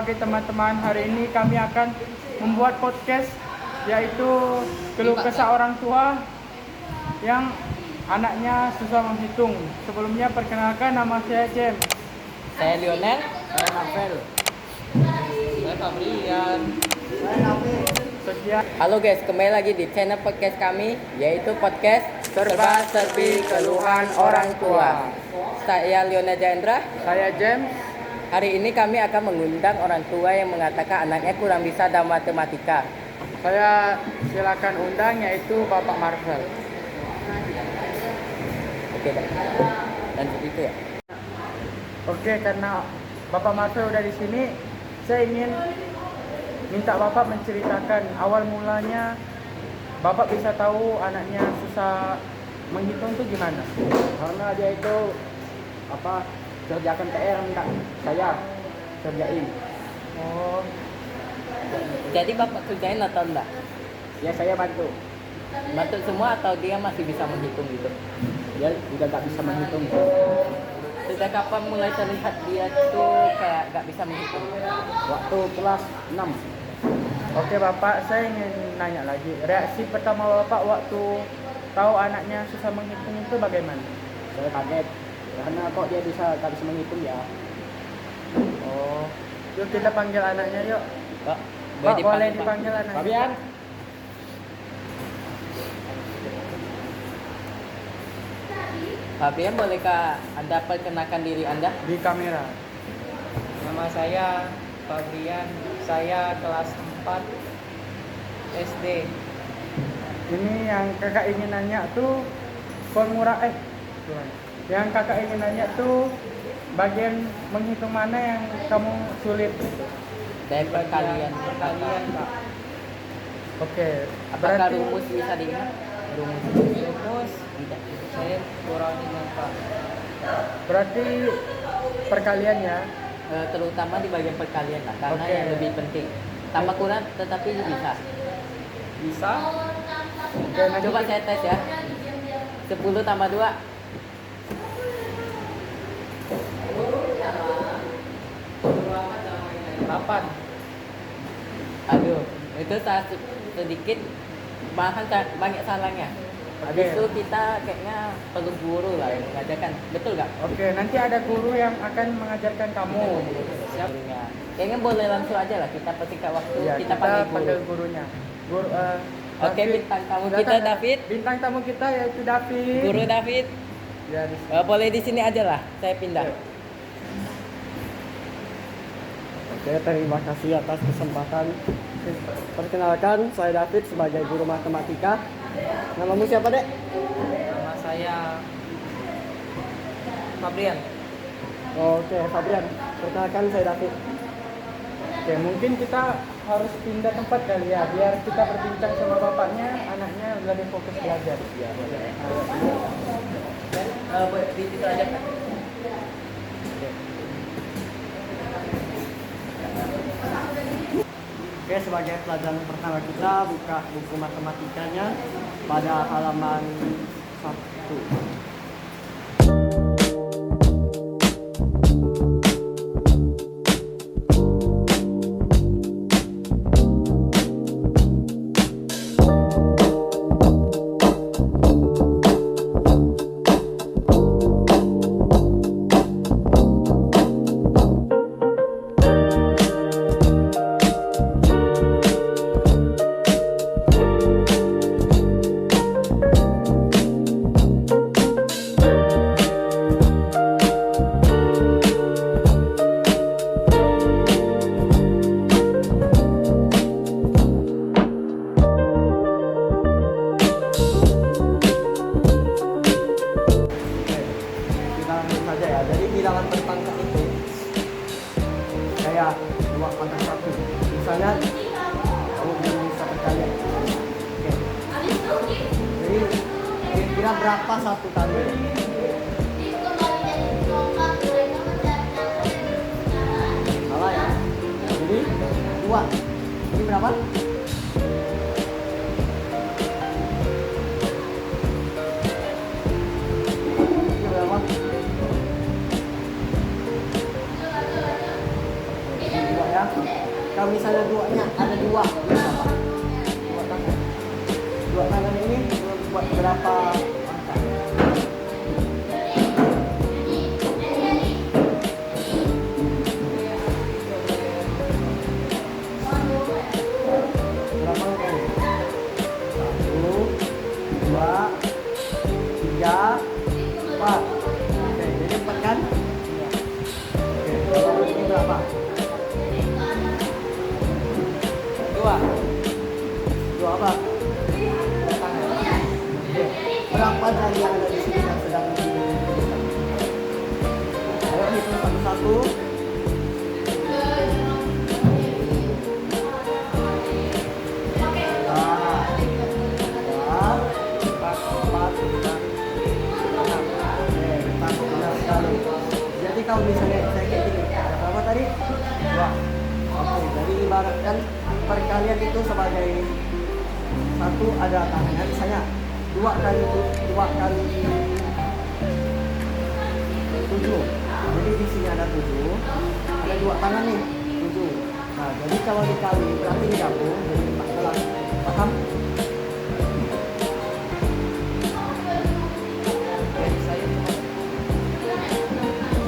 Oke teman-teman, hari ini kami akan membuat podcast yaitu keluh kesah orang tua yang anaknya susah menghitung. Sebelumnya perkenalkan, nama saya James. Saya Lionel. Saya Novel. Saya Fabrian. Saya Nafi. Sekian. Halo guys, kembali lagi di channel podcast kami, yaitu podcast Serba Serbi Keluhan Orang Tua. Saya Lionel Jendra. Saya James. Hari ini kami akan mengundang orang tua yang mengatakan anaknya kurang bisa dalam matematika. Saya silakan undang yaitu Bapak Marvel. Oke, Pak. Dan begitu ya. Oke, karena Bapak Marvel udah di sini, saya ingin minta Bapak menceritakan awal mulanya Bapak bisa tahu anaknya susah menghitung tuh gimana? Karena dia itu kerjakan PR minta saya kerjain. Oh, Jadi Bapak kerjain atau enggak? Ya saya bantu. Bantu semua atau dia masih bisa menghitung gitu? Dia udah gak bisa menghitung. Sejak kapan mulai terlihat dia tuh kayak gak bisa menghitung? Waktu kelas 6 oke Bapak, saya ingin nanya lagi. Reaksi pertama Bapak waktu tahu anaknya susah menghitung itu bagaimana? saya kaget. Karena kok dia gak bisa menghitung ya. Oh, yuk kita panggil anaknya yuk. Pak, Pak, boleh dipanggil anaknya. Fabian. Fabian, bolehkah Anda perkenalkan diri Anda? Di kamera. Nama saya Fabrian, saya kelas 4 SD. Ini yang kakak ingin nanya tuh formula yang kakak ingin nanya tuh bagian menghitung mana yang kamu sulit? Dari perkalian. Perkalian, Pak. Oke, Apakah rumus bisa diingat? Rumus. Rumus saya kurang ingat, Pak. berarti perkalian ya. Terutama di bagian perkalian lah, karena Oke. yang lebih penting. Tambah kurang tetapi bisa. Bisa? Oke, nanti Coba saya tes ya. 10 tambah 2. Kapan? Aduh, itu sedikit bahkan banyak salahnya. Habis itu kita kayaknya perlu guru lah yang mengajarkan. Betul nggak? Oke, nanti ada guru yang akan mengajarkan kamu. Siap. Kayaknya boleh langsung aja lah kita persingkat waktu, Ya, kita panggil guru. gurunya. Guru, Oke, David. bintang tamu Silakan, kita David. Bintang tamu kita yaitu David. Guru David. Ya, di sini. Boleh di sini aja lah, saya pindah. Ya. Oke, terima kasih atas kesempatan. Perkenalkan, saya David sebagai guru matematika. Namamu siapa, Dek? Nama saya Fabrian. Oke, Fabian. Perkenalkan, saya David. Oke, mungkin kita harus pindah tempat kali ya, biar kita berbincang sama bapaknya, anaknya lebih fokus belajar. Ya, Boleh di situ aja kan? Oke, sebagai pelajaran pertama kita buka buku matematikanya pada halaman 1. Kita lanjut saja ya. Jadi bilangan berpangkat itu kayak 2 pangkat 1. Misalnya kamu belum bisa perkalian. Oke. Jadi kira-kira berapa satu kali? Salah ya. Jadi 2. Ini berapa? Ini berapa? Ini 2 ya. misalnya duanya ada dua, berapa? Dua tangan. Dua tangan ini buat berapa angka? Berapa angka ini? 1, 2, 3, 4. Oke, jadi 4 kan? Oke, kalau ini berapa? 2. 2 apa? Oke. Berapa jari yang ada di sini yang sedang digunakan? Ayo hitung satu-satu. Nah, 2, 4, 5, 6. Oke, benar sekali. Jadi kalau misalnya saya kayak gini, ada berapa tadi? 2. Oke, jadi ibaratkan perkalian itu sebagai satu ada tangannya, misalnya 2 kali 7. Jadi di sini ada 7, ada 2 tangan nih, 7. Nah, jadi kalau dikali berarti digabung jadi 14. Paham? Saya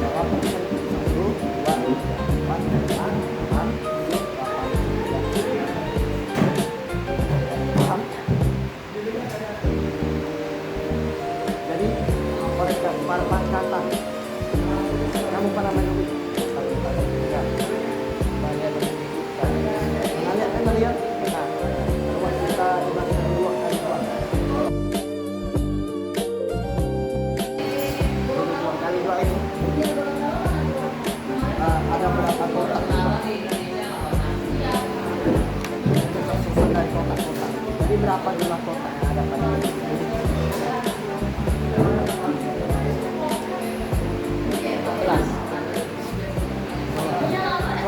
Jawab 1, 2, 3, 4, 5, 6, 7, 8, 9. Paham? Jadi pada pangkatan kamu pernah main ubi? Ya. Pernah lihat kan tadi ya? Nah, coba kita dibandingkan 2 kali 2. 2 kali 2 ini ada berapa kotak? Kita susun dari kotak-kotak. Jadi berapa jumlah kotak yang ada pada ini?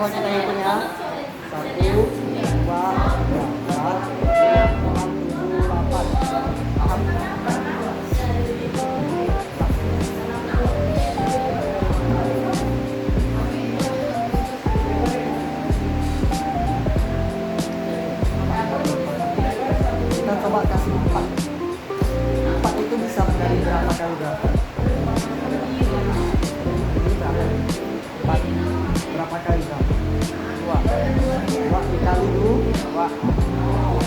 Oh, kita hitung ya. 1, 2, 3, 4, 5, 6, 7, 8. Paham? Kita coba kasih 4. 4 itu bisa dari berapa kali berapa? Ini berapa? 4. Berapa kali berapa? 2. 2 dikali 2.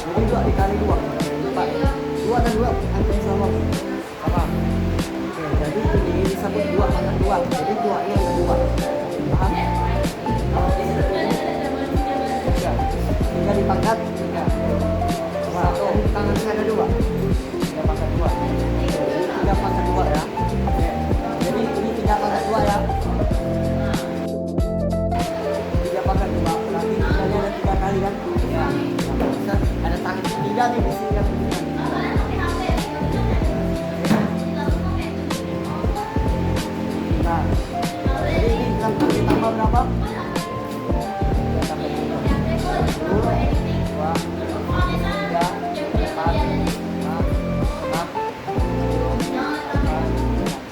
Jadi 2 dikali 2. 4. 2 dan 2 angka yang sama. Sama. Oke, jadi ini disebut 2 pangkat 2. Jadi 2 ini ada 2. Paham? Ya. 3 dipangkat 3. Satu tangannya ada 2. 3 pangkat 2. Jadi 3 pangkat 2 ya. Oke. Jadi ini 3 pangkat 2 ya. 3 pangkat 2 berarti tiganya ada 3 kali kan? Ya. Nah, ada tangan 3 nih di sini yang begini. Nah, jadi ini ditambah berapa? Ditambah 1, 2, 3, 4, 5, 6, 7, 8.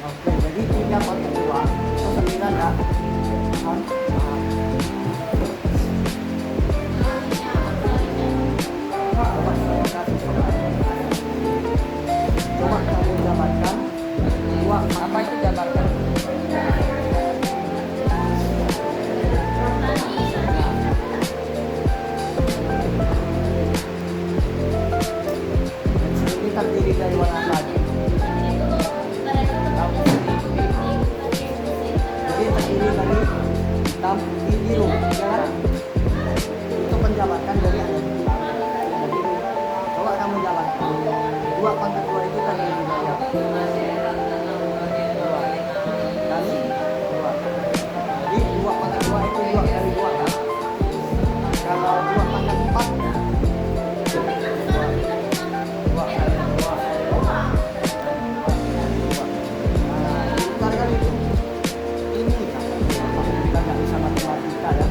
Oke, jadi 3 pangkat 2 itu 9 ya. Paham? Coba saya kasih coba. Coba kamu jabarkan 2 Apa itu jabarkan? ini terdiri dari warna apa aja? Jadi terdiri dari hitam, putih, biru, ya kan? Itu penjabarkan dari ada hitam. Coba kamu jabarkan 2 pangkat 2 itu terdiri dari apa? Kali 2. Jadi 2 pangkat 2 itu 2 kali 2 kan? Kalau 2 pangkat 4 2 kali 2. Nah, itu ini kan kita nggak bisa matematika ya.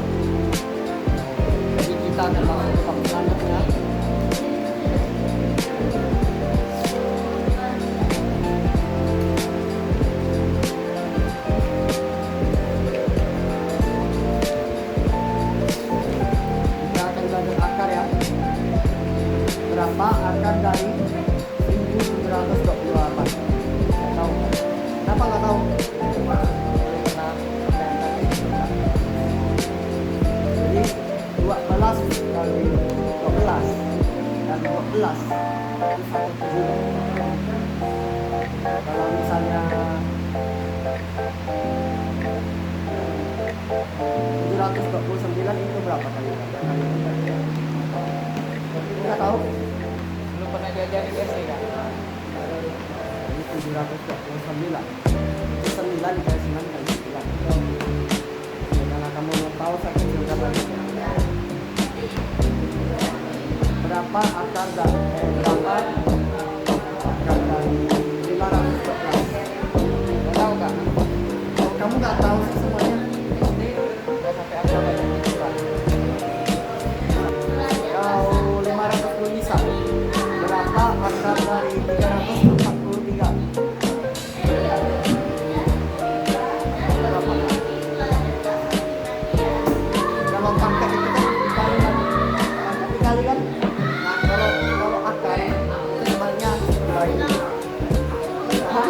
Jadi kita akan langsung ke selanjutnya. berapa akar dari 1728? Nggak tahu. Kenapa nggak tahu? Jadi 12 kali 12 dan 12 itu satu tujuh. Kalau misalnya 729 itu berapa kali? Nggak tahu. Belum pernah diajarin SD kan? Ini 729. Itu 9 kali 9 kali 9. Karena kamu mau tahu saya kecil berapa? Berapa akar dari berapa akar dari 512? Nggak tahu kak. Kalau kamu nggak tahu sih semuanya. SD nggak sampai apa banyak gitu kak. Kalau 500 bisa. Berapa akar dari 343? Berapa? Kalau pangkat itu kan dikalikan. Pangkat dikalikan. Nah, kalau akar itu sebenarnya dari Hah?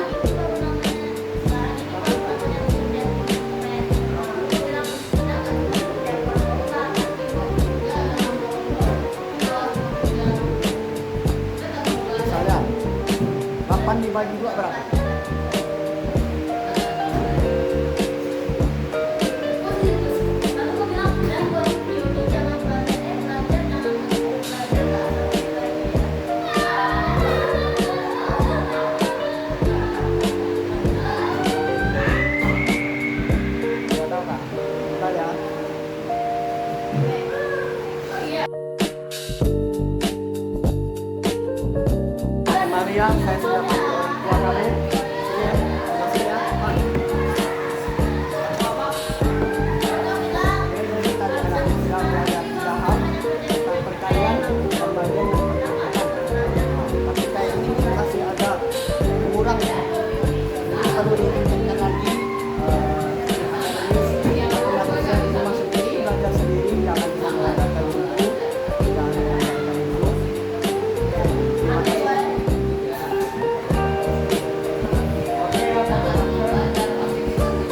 Misalnya 8 dibagi 2 berapa? Nggak tahu kak. Bentar ya. Maria, saya sudah panggil orang tua kamu. Sini ya, makasih ya. Jadi tadi anak sudah belajar paham tentang perkalian, pembagian dan perhitungan. Tapi kayak ini masih ada kurang ya. Jadi perlu ditingkatkan lagi. Rumah sendiri, belajar sendiri, jangan mengandalkan buku, jangan mengandalkan guru. Terima kasih.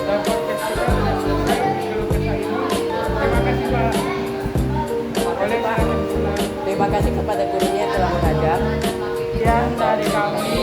Dan podcast kita sudah selesai dulu kisah ini. Terima kasih Pak. Oleh Pak. Terima kasih kepada gurunya yang telah mengajar. Sekian dari kami.